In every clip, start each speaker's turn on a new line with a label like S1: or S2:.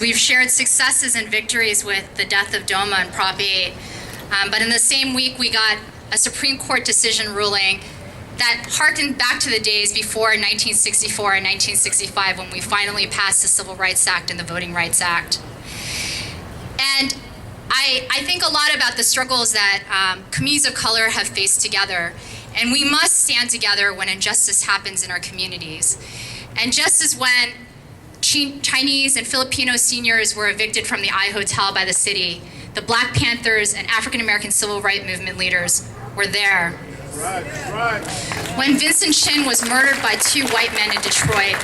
S1: We've shared successes and victories with the death of DOMA and Prop 8, but in the same week we got a Supreme Court decision ruling that harkened back to the days before 1964 and 1965 when we finally passed the Civil Rights Act and the Voting Rights Act. And I think a lot about the struggles that communities of color have faced together, and we must stand together when injustice happens in our communities. And just as when Chinese and Filipino seniors were evicted from the I Hotel by the city, the Black Panthers and African American civil rights movement leaders were there. Right. When Vincent Chin was murdered by two white men in Detroit,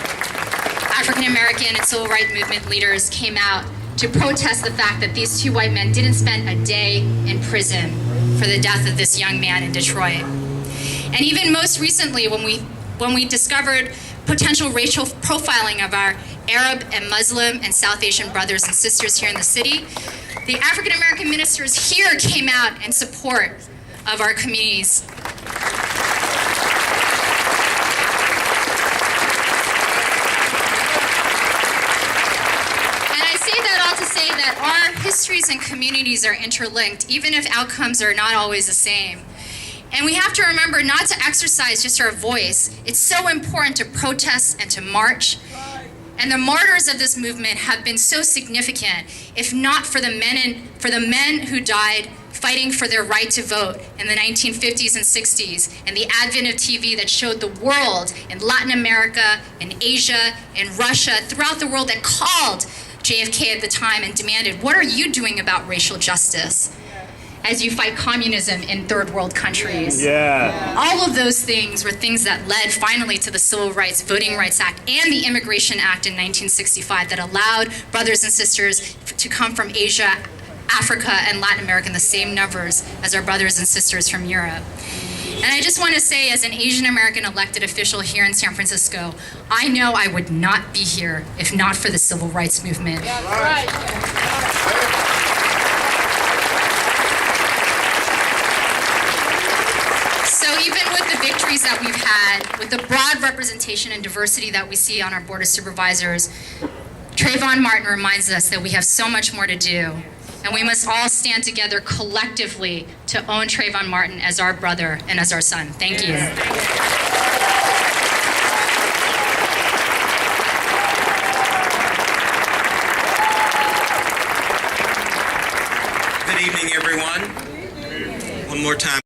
S1: African American and civil rights movement leaders came out to protest the fact that these two white men didn't spend a day in prison for the death of this young man in Detroit. And even most recently, when we discovered potential racial profiling of our Arab and Muslim and South Asian brothers and sisters here in the city, the African American ministers here came out in support of our communities. And I say that all to say that our histories and communities are interlinked, even if outcomes are not always the same. And we have to remember not to exercise just our voice. It's so important to protest and to march. And the martyrs of this movement have been so significant, if not for the men who died fighting for their right to vote in the 1950s and 60s, and the advent of TV that showed the world in Latin America, in Asia, in Russia, throughout the world, that called JFK at the time and demanded, what are you doing about racial justice as you fight communism in third world countries?
S2: Yeah.
S1: All of those things were things that led finally to the Civil Rights, Voting Rights Act and the Immigration Act in 1965 that allowed brothers and sisters to come from Asia, Africa, and Latin America in the same numbers as our brothers and sisters from Europe. And I just want to say, as an Asian American elected official here in San Francisco, I know I would not be here if not for the Civil Rights Movement.
S3: That's right.
S1: So even with the victories that we've had, with the broad representation and diversity that we see on our Board of Supervisors, Trayvon Martin reminds us that we have so much more to do, and we must all stand together collectively to own Trayvon Martin as our brother and as our son. Thank you.
S4: Good evening, everyone. One more time.